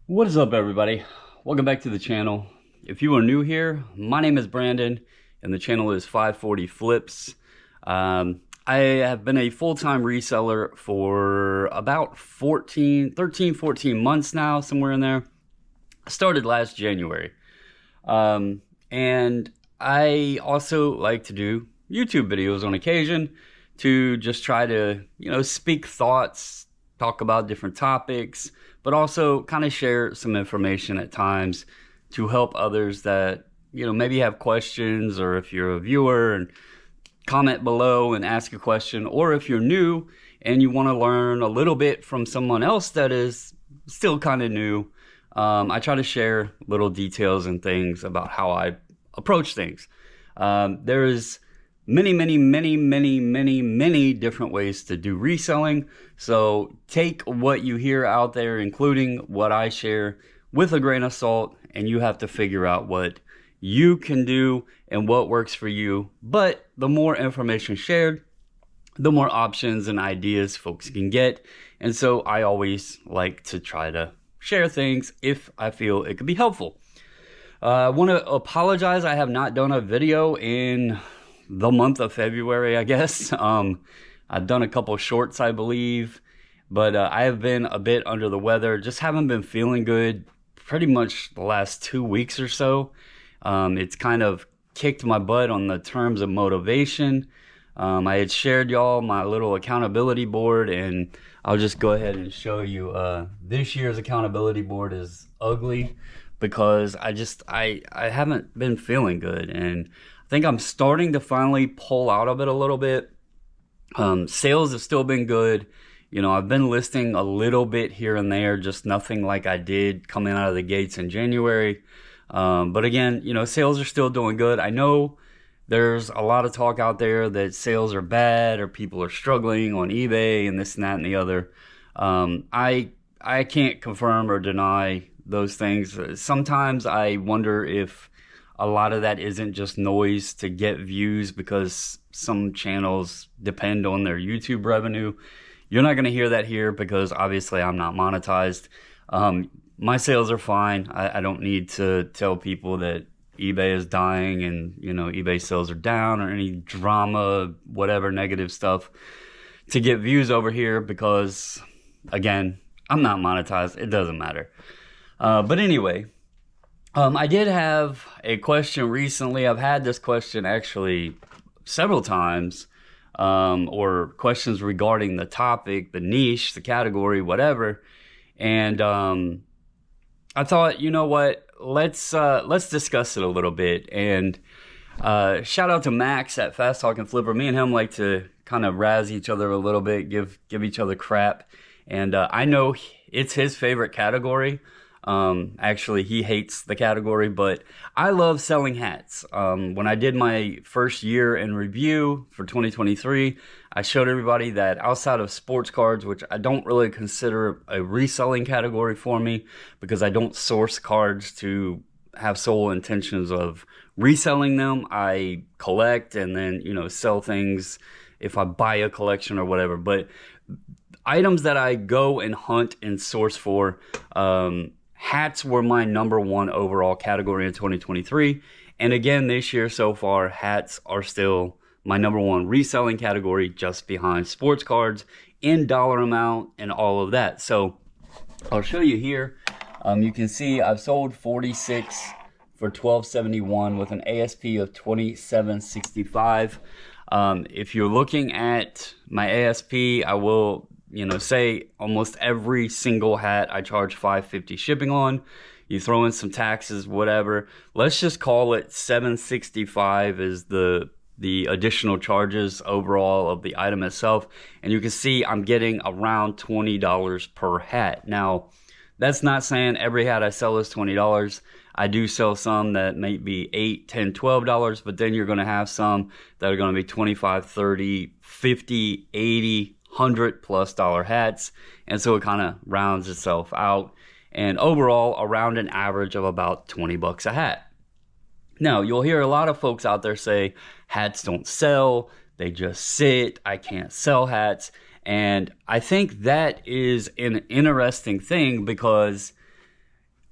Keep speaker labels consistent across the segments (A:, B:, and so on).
A: What is up, everybody? Welcome back to the channel. If you are new here, my name is Brandon and the channel is 540 Flips. I have been a full-time reseller for about 13, 14 months now, somewhere in there. I started last January. And I also like to do YouTube videos on occasion to just try to, speak thoughts, talk about different topics, but also kind of share some information at times to help others that, maybe have questions, or if you're a viewer and comment below and ask a question, or if you're new and you want to learn a little bit from someone else that is still kind of new. I try to share little details and things about how I approach things. There is many different ways to do reselling. So take what you hear out there, including what I share, with a grain of salt, and you have to figure out what you can do and what works for you. But the more information shared, the more options and ideas folks can get. And so I always like to try to share things if I feel it could be helpful. I want to apologize. I have not done a video in the month of February, I guess. I've done a couple shorts, I believe, but I have been a bit under the weather. Just haven't been feeling good pretty much the last 2 weeks or so. It's kind of kicked my butt on the terms of motivation. I had shared y'all my little accountability board, and I'll just go ahead and show you. This year's accountability board is ugly because I haven't been feeling good, and I think I'm starting to finally pull out of it a little bit. Sales have still been good. I've been listing a little bit here and there, just nothing like I did coming out of the gates in January. But again, sales are still doing good. I know there's a lot of talk out there that sales are bad or people are struggling on eBay and this and that and the other. I can't confirm or deny those things. Sometimes I wonder if a lot of that isn't just noise to get views, because some channels depend on their YouTube revenue. You're not going to hear that here because obviously I'm not monetized. My sales are fine. I don't need to tell people that eBay is dying and, eBay sales are down, or any drama, whatever negative stuff to get views over here, because again, I'm not monetized. It doesn't matter. But anyway, I did have a question recently. I've had this question actually several times, or questions regarding the topic, the niche, the category, whatever. And I thought, you know what? Let's discuss it a little bit. And shout out to Max at Fast Talking Flipper. Me and him like to kind of razz each other a little bit, give each other crap. And I know it's his favorite category. Actually, he hates the category, but I love selling hats. When I did my first year in review for 2023, I showed everybody that outside of sports cards, which I don't really consider a reselling category for me, because I don't source cards to have sole intentions of reselling them. I collect and then, sell things if I buy a collection or whatever. But items that I go and hunt and source for, hats were my number one overall category in 2023. And again, this year so far, hats are still my number one reselling category, just behind sports cards in dollar amount and all of that. So I'll show you here. You can see I've sold 46 for $12.71 with an ASP of $27.65. If you're looking at my ASP, I will say almost every single hat I charge $5.50 shipping on. You throw in some taxes, whatever. Let's just call it $7.65 is the additional charges overall of the item itself. And you can see I'm getting around $20 per hat. Now, that's not saying every hat I sell is $20. I do sell some that may be $8, $10, $12, but then you're going to have some that are going to be $25, $30, $50, $80, $100+ hats, and so it kind of rounds itself out, and overall around an average of about $20 a hat. Now, you'll hear a lot of folks out there say hats don't sell, they just sit, I can't sell hats. And I think that is an interesting thing, because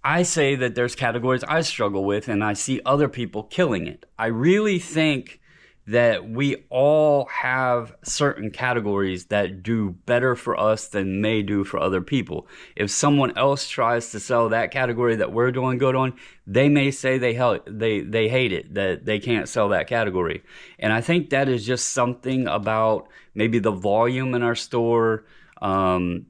A: I say that there's categories I struggle with and I see other people killing it. I really think that we all have certain categories that do better for us than they do for other people. If someone else tries to sell that category that we're doing good on, they may say they hate it, that they can't sell that category. And I think that is just something about maybe the volume in our store. The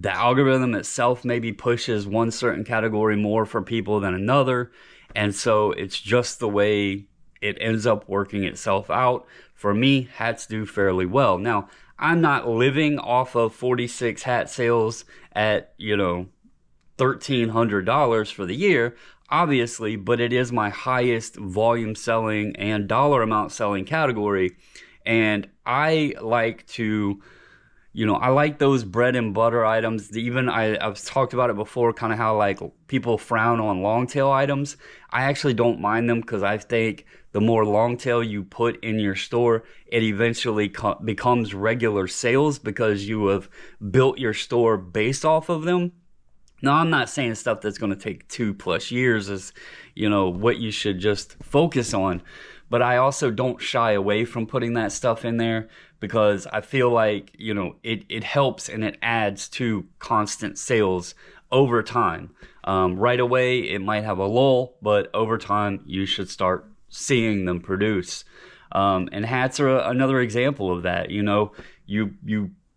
A: algorithm itself maybe pushes one certain category more for people than another. And so it's just the way it ends up working itself out. For me, hats do fairly well. Now, I'm not living off of 46 hat sales at, $1,300 for the year, obviously, but it is my highest volume selling and dollar amount selling category. And I like to, I like those bread and butter items. Even I've talked about it before, kind of how like people frown on long tail items. I actually don't mind them because I think the more long tail you put in your store, it eventually becomes regular sales because you have built your store based off of them. Now, I'm not saying stuff that's going to take 2+ years is, what you should just focus on. But I also don't shy away from putting that stuff in there because I feel like, it helps and it adds to constant sales over time. Right away, it might have a lull, but over time, you should start seeing them produce. And hats are another example of that. You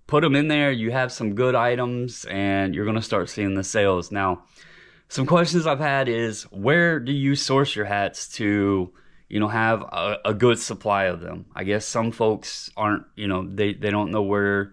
A: put them in there, you have some good items, and you're going to start seeing the sales. Now, some questions I've had is, where do you source your hats to, have a good supply of them? I guess some folks aren't, they don't know where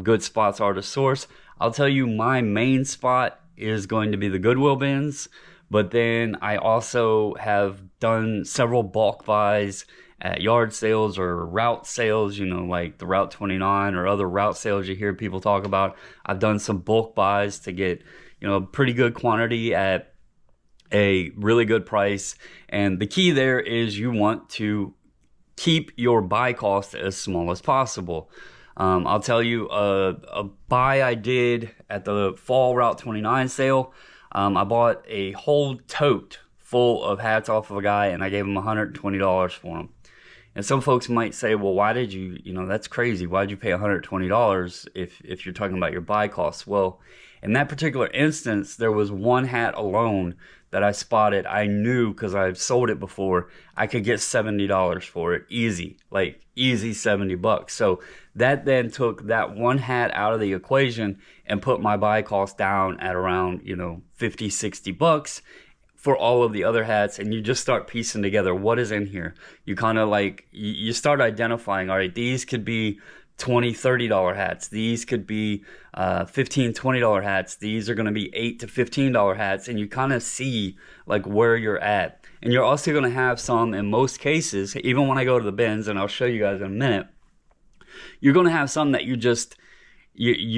A: good spots are to source. I'll tell you, my main spot is going to be the Goodwill bins, but then I also have done several bulk buys at yard sales or route sales, like the Route 29 or other route sales you hear people talk about. I've done some bulk buys to get, a pretty good quantity at a really good price. And the key there is you want to keep your buy cost as small as possible. I'll tell you a buy I did at the fall Route 29 sale. I bought a whole tote full of hats off of a guy, and I gave him $120 for them. And some folks might say, well, why did you, that's crazy. Why did you pay $120 if you're talking about your buy costs? Well, in that particular instance, there was one hat alone that I spotted. I knew, because I've sold it before, I could get $70 for it. Easy $70. So that then took that one hat out of the equation and put my buy cost down at around, $50-$60 for all of the other hats. And you just start piecing together what is in here. You kind of like, you start identifying, all right, these could be $20-$30 hats. These could be $15-$20 hats. These are going to be $8 to $15 hats. And you kind of see like where you're at. And you're also going to have some, in most cases, even when I go to the bins, and I'll show you guys in a minute, you're going to have some that you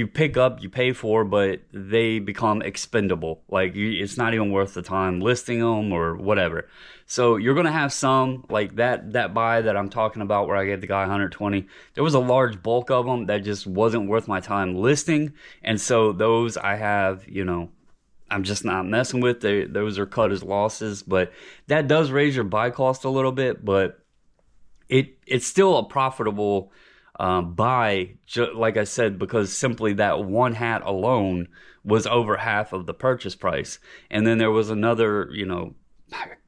A: pick up, you pay for, but they become expendable. Like it's not even worth the time listing them or whatever. So you're going to have some like that buy that I'm talking about where I gave the guy 120. There was a large bulk of them that just wasn't worth my time listing. And so those I have, I'm just not messing with. Those are cut as losses, but that does raise your buy cost a little bit, but it's still a profitable buy, like I said, because simply that one hat alone was over half of the purchase price. And then there was another,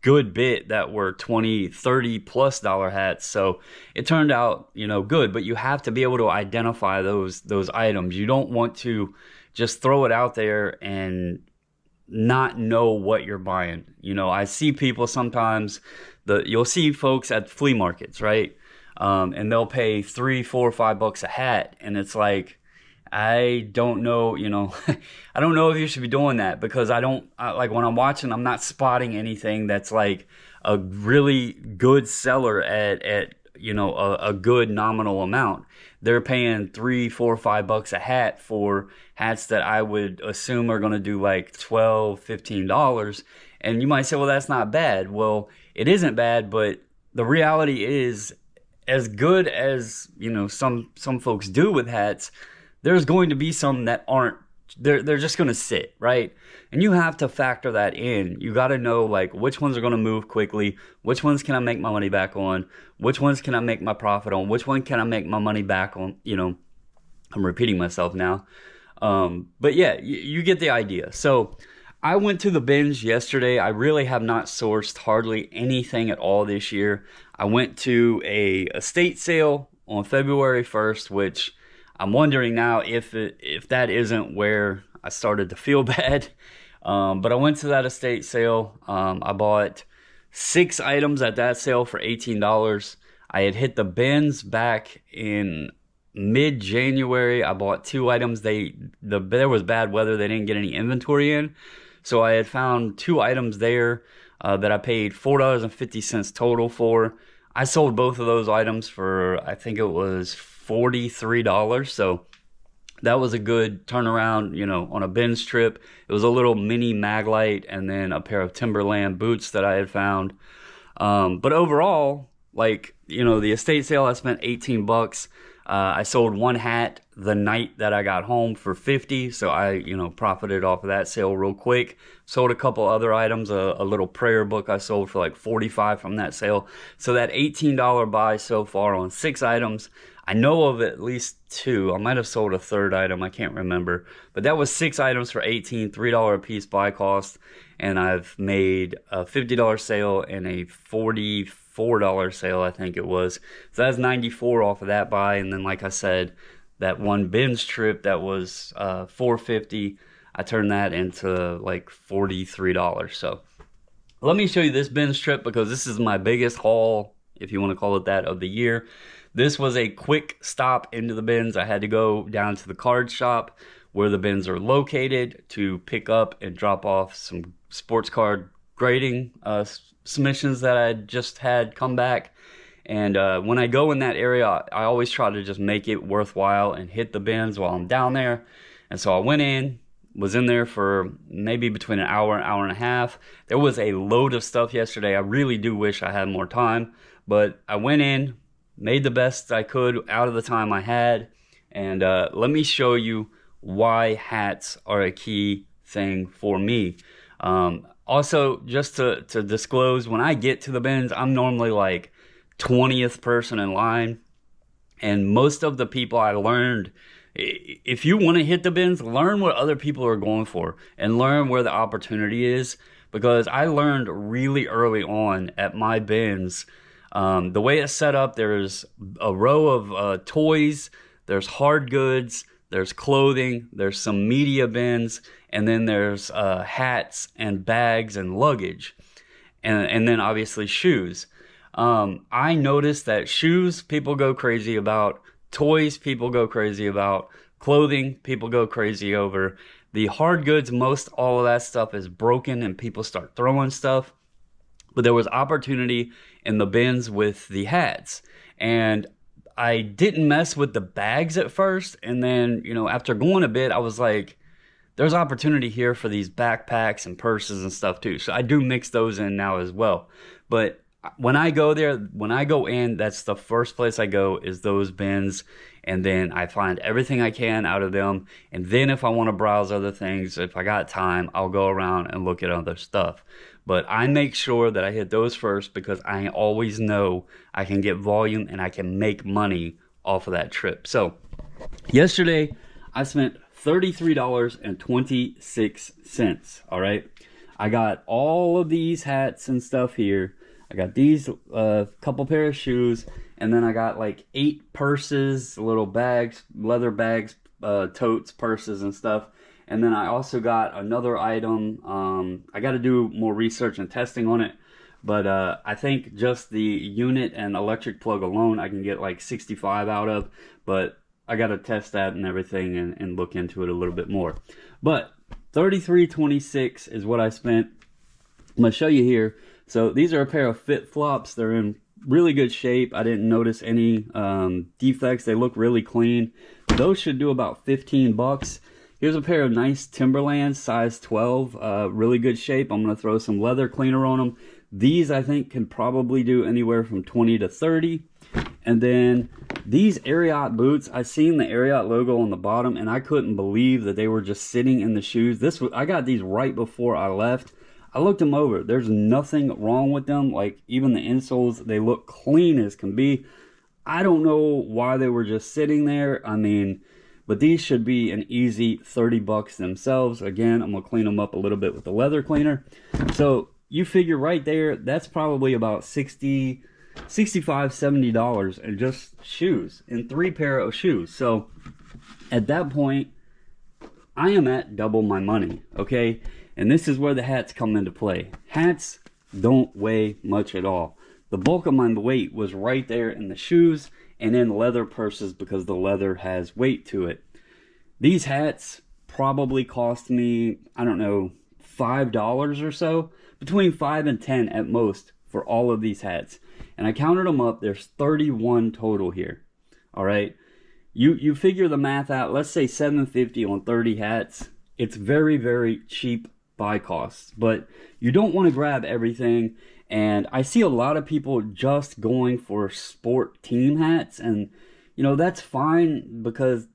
A: good bit that were $20-$30+ hats. So it turned out, good, but you have to be able to identify those items. You don't want to just throw it out there and not know what you're buying. I see people sometimes, you'll see folks at flea markets, right? And they'll pay $3, $4, $5 a hat. And it's like, I don't know, I don't know if you should be doing that, because like when I'm watching, I'm not spotting anything that's like a really good seller at a good nominal amount. They're paying $3, $4, $5 a hat for hats that I would assume are going to do like $12, $15. And you might say, well, that's not bad. Well, it isn't bad, but the reality is, as good as, some folks do with hats, there's going to be some that aren't they're just going to sit, right? And you have to factor that in. You got to know like which ones are going to move quickly, which ones can I make my money back on, which ones can I make my profit on, which one can I make my money back on. You know, I'm repeating myself now. But yeah, you get the idea. So I went to the bins yesterday. I really have not sourced hardly anything at all this year. I went to a estate sale on February 1st, which I'm wondering now if that isn't where I started to feel bad. But I went to that estate sale. I bought 6 items at that sale for $18. I had hit the bins back in mid-January. I bought 2 items. There was bad weather. They didn't get any inventory in. So I had found 2 items there that I paid $4.50 total for. I sold both of those items for, I think it was $43. So that was a good turnaround, you know, on a bins trip. It was a little mini Maglite and then a pair of Timberland boots that I had found. But overall, like, you know, the estate sale, I spent 18 bucks. I sold 1 hat the night that I got home for 50, so I, you know, profited off of that sale real quick. Sold a couple other items, a little prayer book I sold for like 45 from that sale. So that $18 buy so far on 6 items, I know of at least 2. I might have sold a third item, I can't remember. But that was 6 items for $18, $3 a piece buy cost, and I've made a $50 sale and a $44 sale, I think it was. So that's 94 off of that buy. And then, like I said, that one bins trip that was $4.50, I turned that into like $43. So let me show you this bins trip, because this is my biggest haul, if you want to call it that, of the year. This was a quick stop into the bins. I had to go down to the card shop where the bins are located to pick up and drop off some sports card grading submissions that I just had come back. And when I go in that area, I always try to just make it worthwhile and hit the bins while I'm down there. And so I went in, was in there for maybe between an hour and a half. There was a load of stuff yesterday. I really do wish I had more time, but I went in, made the best I could out of the time I had. And let me show you why hats are a key thing for me. Also, just to disclose, when I get to the bins, I'm normally like 20th person in line. And most of the people I learned, if you want to hit the bins, learn what other people are going for and learn where the opportunity is. Because I learned really early on at my bins, the way it's set up, there's a row of toys, there's hard goods, there's clothing, there's some media bins, and then there's hats and bags and luggage, and then obviously shoes. I noticed that shoes people go crazy about, toys people go crazy about, clothing people go crazy over. The hard goods, most all of that stuff is broken and people start throwing stuff. But there was opportunity in the bins with the hats. And I didn't mess with the bags at first. And then, you know, after going a bit, I was like, there's opportunity here for these backpacks and purses and stuff too. So I do mix those in now as well. But when I go there, when I go in, that's the first place I go, is those bins. And then I find everything I can out of them. And then if I want to browse other things, if I got time, I'll go around and look at other stuff. But I make sure that I hit those first, because I always know I can get volume and I can make money off of that trip. So yesterday I spent $33.26. All right. I got all of these hats and stuff here. I got these couple pair of shoes, and then I got like 8 purses, little bags, leather bags, totes, purses and stuff. And then I also got another item. I got to do more research and testing on it, but I think just the unit and electric plug alone I can get like 65 out of, but I got to test that and everything and look into it a little bit more. But $33.26 is what I spent. I'm going to show you here. So these are a pair of flip-flops. They're in really good shape. I didn't notice any defects. They look really clean. Those should do about 15 bucks. Here's a pair of nice Timberland, size 12, really good shape. I'm going to throw some leather cleaner on them. These, I think, can probably do anywhere from 20 to 30. And then These Ariat boots, I seen the Ariat logo on the bottom, and I couldn't believe that they were just sitting in the shoes. I got these right before I left. I looked them over. There's nothing wrong with them. Like, even the insoles, they look clean as can be. I don't know why they were just sitting there. I mean, but these should be an easy 30 bucks themselves. Again, I'm gonna clean them up a little bit with the leather cleaner. So you figure right there, that's probably about $65, $70 in just shoes, in 3 pair of shoes. So at that point, I am at double my money, okay? And this is where the hats come into play. Hats don't weigh much at all. The bulk of my weight was right there in the shoes and in leather purses because the leather has weight to it. These hats probably cost me, I don't know, $5 or so, between 5 and 10 at most for all of these hats. And I counted them up, there's 31 total here. All right, you figure the math out. Let's say $7.50 on 30 hats. It's very, very cheap buy costs, but you don't want to grab everything. And I see a lot of people just going for sport team hats, and you know, that's fine because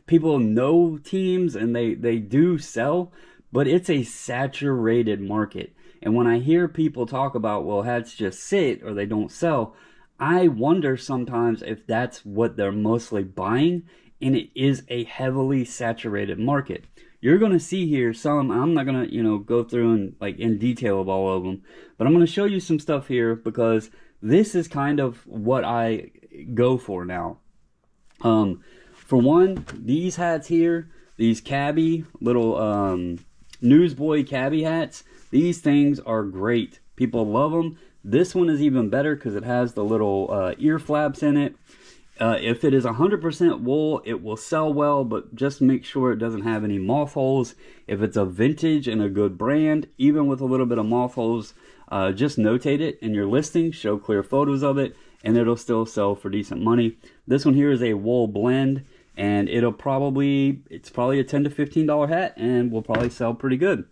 A: people know teams and they do sell, but it's a saturated market. And when I hear people talk about, well, hats just sit or they don't sell, I wonder sometimes if that's what they're mostly buying, and it is a heavily saturated market. You're going to see here some, I'm not going to, you know, go through and like in detail of all of them, but I'm going to show you some stuff here because this is kind of what I go for now. For one, these hats here, these cabbie, little newsboy cabbie hats, these things are great. People love them. This one is even better because it has the little ear flaps in it. If it is 100% wool, it will sell well, but just make sure it doesn't have any moth holes. If it's a vintage and a good brand, even with a little bit of moth holes, just notate it in your listing, show clear photos of it, and it'll still sell for decent money. This one here is a wool blend, and it's probably a $10 to $15 hat, and will probably sell pretty good.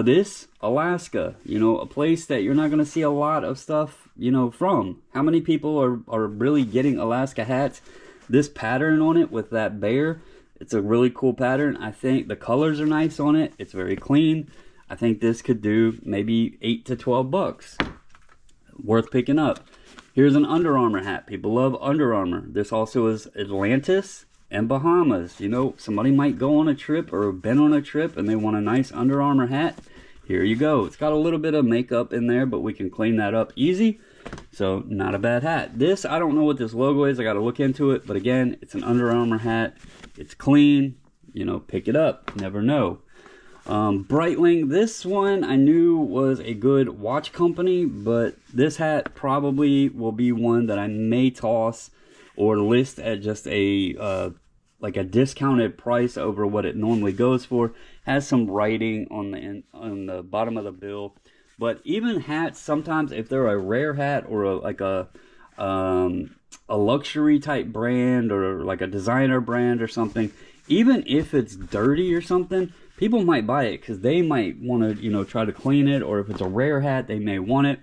A: This, Alaska, you know, a place that you're not going to see a lot of stuff, you know, from. How many people are really getting Alaska hats? This pattern on it with that bear, it's a really cool pattern. I think the colors are nice on it. It's very clean. I think this could do maybe 8 to 12 bucks. Worth picking up. Here's an Under Armour hat. People love Under Armour. This also is Atlantis and Bahamas. You know, somebody might go on a trip or been on a trip and they want a nice Under Armour hat. Here you go. It's got a little bit of makeup in there, but we can clean that up easy. So not a bad hat. This, I don't know what this logo is. I got to look into it. But again, it's an Under Armour hat. It's clean. You know, pick it up. Never know. Breitling, this one I knew was a good watch company, but this hat probably will be one that I may toss or list at just a like a discounted price over what it normally goes for. Has some writing on the bottom of the bill. But even hats, sometimes if they're a rare hat or like a luxury type brand or like a designer brand or something, even if it's dirty or something, people might buy it because they might want to, you know, try to clean it, or if it's a rare hat, they may want it.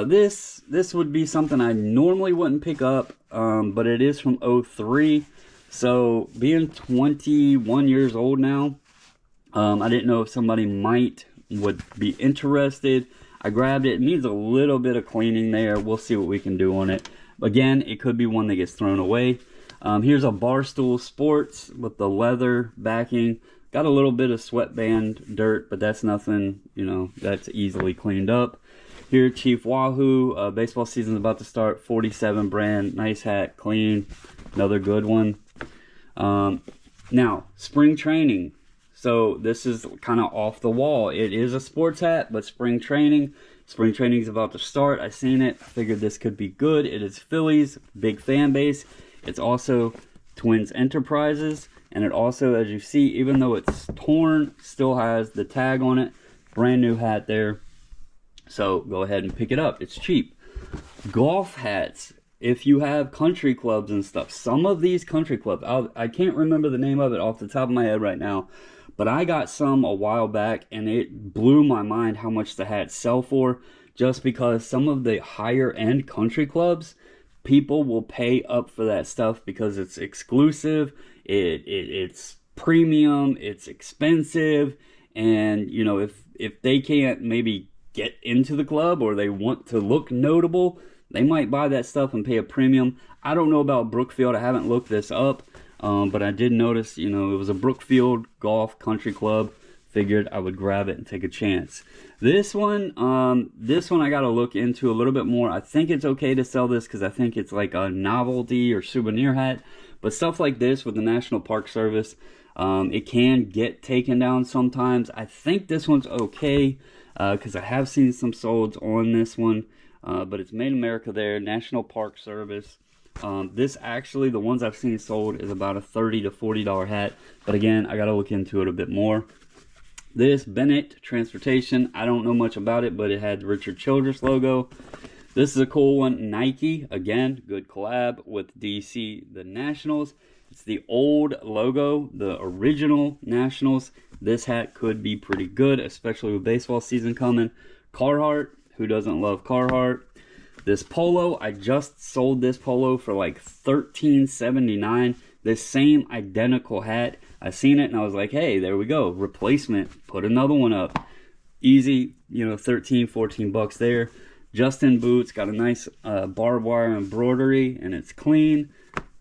A: This would be something I normally wouldn't pick up, but it is from 03. So being 21 years old now, I didn't know if somebody would be interested. I grabbed it. It needs a little bit of cleaning there. We'll see what we can do on it. Again, it could be one that gets thrown away. Here's a Barstool Sports with the leather backing. Got a little bit of sweatband dirt, but that's nothing, you know, that's easily cleaned up. Here, Chief Wahoo, baseball season's about to start, 47 brand, nice hat, clean, another good one. Now, spring training. So this is kind of off the wall. It is a sports hat, but spring training is about to start. I seen it, I figured this could be good. It is Phillies, big fan base. It's also Twins Enterprises. And it also, as you see, even though it's torn, still has the tag on it. Brand new hat there. So go ahead and pick it up. It's cheap. Golf hats. If you have country clubs and stuff. Some of these country clubs, I can't remember the name of it off the top of my head right now. But I got some a while back and it blew my mind how much the hats sell for. Just because some of the higher end country clubs, People will pay up for that stuff because it's exclusive, it's premium, it's expensive, and you know, if they can't maybe get into the club or they want to look notable, they might buy that stuff and pay a premium. I don't know about Brookfield. I haven't looked this up, but I did notice, you know, it was a Brookfield Golf Country Club. Figured I would grab it and take a chance. This one I got to look into a little bit more. I think it's okay to sell this because I think it's like a novelty or souvenir hat. But stuff like this with the National Park Service, it can get taken down sometimes. I think this one's okay because I have seen some solds on this one. But it's made in America there, National Park Service. This actually, the ones I've seen sold is about a $30 to $40 hat. But again, I got to look into it a bit more. This Bennett Transportation, I don't know much about it, but it had the Richard Childress logo. This is a cool one. Nike, again, good collab with DC, the Nationals. It's the old logo, the original Nationals. This hat could be pretty good, especially with baseball season coming. Carhartt, who doesn't love Carhartt? This polo, I just sold this polo for like $13.79. This same identical hat. I seen it and I was like, hey, there we go. Replacement. Put another one up. Easy, you know, 13, 14 bucks there. Justin boots. Got a nice barbed wire embroidery and it's clean.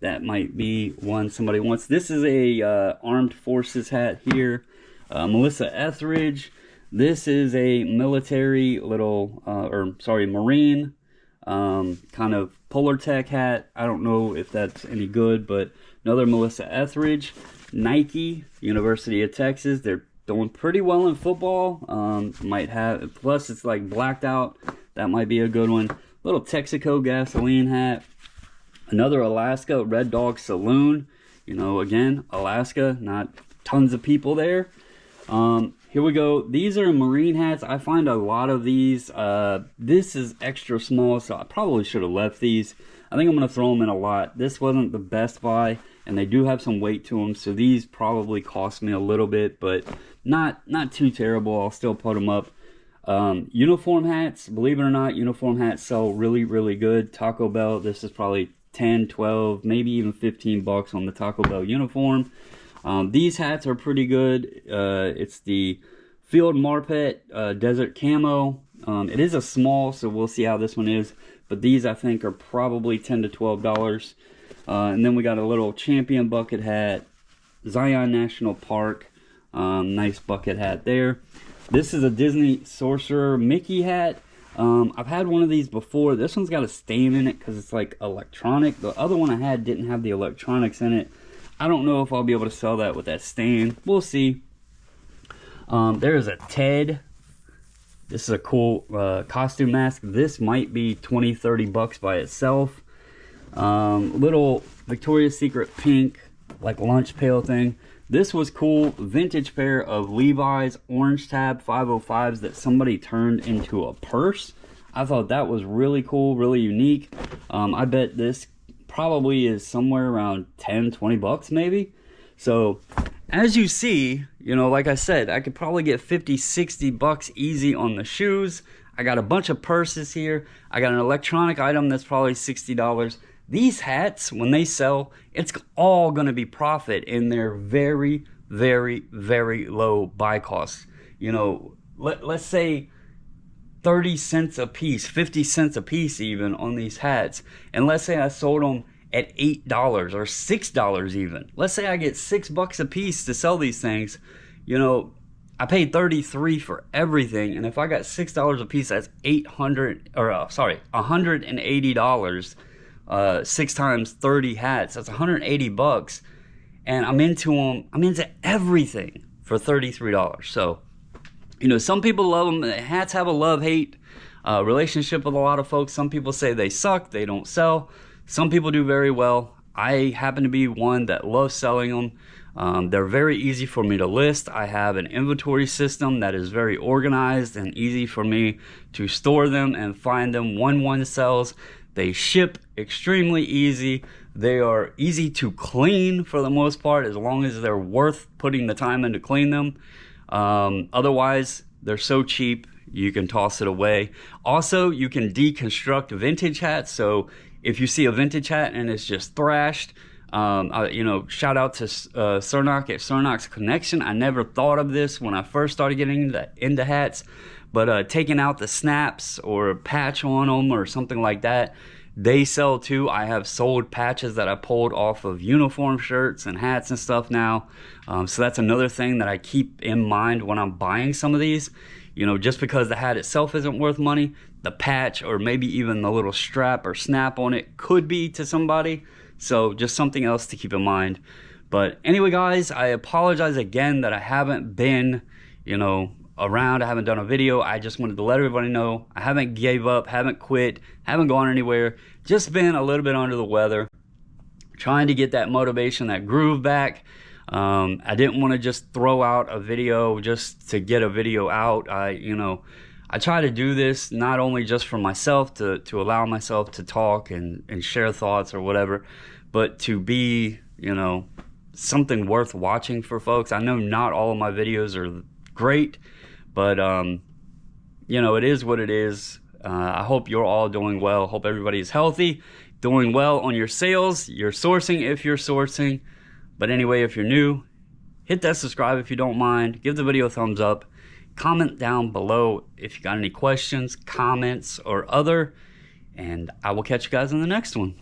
A: That might be one somebody wants. This is a Armed Forces hat here. Melissa Etheridge. This is a military little, Marine kind of Polar Tech hat. I don't know if that's any good, but another Melissa Etheridge. Nike, University of Texas. They're doing pretty well in football. Might have, plus it's like blacked out. That might be a good one. Little Texaco gasoline hat. Another Alaska Red Dog Saloon. You know, again, Alaska, not tons of people there. Here we go. These are Marine hats. I find a lot of these. This is extra small, so I probably should have left these. I think I'm going to throw them in a lot. This wasn't the best buy, and they do have some weight to them, so these probably cost me a little bit, but not too terrible. I'll still put them up. Uniform hats, believe it or not, uniform hats sell really, really good. Taco Bell, this is probably 10, 12, maybe even 15 bucks on the Taco Bell uniform. These hats are pretty good. It's the Field Marpet Desert Camo. It is a small, so we'll see how this one is. But these, I think, are probably $10 to $12. And then we got a little Champion bucket hat. Zion National Park. Nice bucket hat there. This is a Disney Sorcerer Mickey hat. I've had one of these before. This one's got a stain in it because it's like electronic. The other one I had didn't have the electronics in it. I don't know if I'll be able to sell that with that stain. We'll see. There's a Ted. This is a cool costume mask. This might be 20, 30 bucks by itself. Little Victoria's Secret pink, like lunch pail thing. This was cool. Vintage pair of Levi's orange tab 505s that somebody turned into a purse. I thought that was really cool, really unique. I bet this probably is somewhere around 10, 20 bucks maybe. So as you see, you know, like I said, I could probably get 50, 60 bucks easy on the shoes. I got a bunch of purses here. I got an electronic item that's probably $60. These hats, when they sell, it's all going to be profit in their very, very, very low buy costs. You know, let's say 30 cents a piece, 50 cents a piece even on these hats. And let's say I sold them at $8 or $6 even. Let's say I get $6 a piece to sell these things. You know, I paid $33 for everything, and if I got $6 a piece, that's $180. 6 times 30 hats, that's 180 bucks, and I'm into them. I'm into everything for $33. So, you know, some people love them. Hats have a love-hate relationship with a lot of folks. Some people say they suck, they don't sell. Some people do very well. I happen to be one that loves selling them. They're very easy for me to list. I have an inventory system that is very organized and easy for me to store them and find them when one sells. They ship extremely easy. They are easy to clean for the most part, as long as they're worth putting the time in to clean them. Otherwise, they're so cheap, you can toss it away. Also, you can deconstruct vintage hats. So if you see a vintage hat and it's just thrashed, shout out to Cernock at Cernock's Connection. I never thought of this when I first started getting into hats, but taking out the snaps or a patch on them or something like that, they sell too. I have sold patches that I pulled off of uniform shirts and hats and stuff now. So that's another thing that I keep in mind when I'm buying some of these. Just because the hat itself isn't worth money, the patch or maybe even the little strap or snap on it could be to somebody. So just something else to keep in mind. But anyway, guys, I apologize again that I haven't been, around. I haven't done a video. I just wanted to let everybody know I haven't gave up, haven't quit, haven't gone anywhere. Just been a little bit under the weather, trying to get that motivation, that groove back. I didn't want to just throw out a video just to get a video out. I try to do this not only just for myself to allow myself to talk and share thoughts or whatever, but to be, something worth watching for folks. I know not all of my videos are great, but, it is what it is. I hope you're all doing well. Hope everybody's healthy, doing well on your sales, your sourcing if you're sourcing. But anyway, if you're new, hit that subscribe if you don't mind. Give the video a thumbs up. Comment down below if you got any questions, comments, or other. And I will catch you guys in the next one.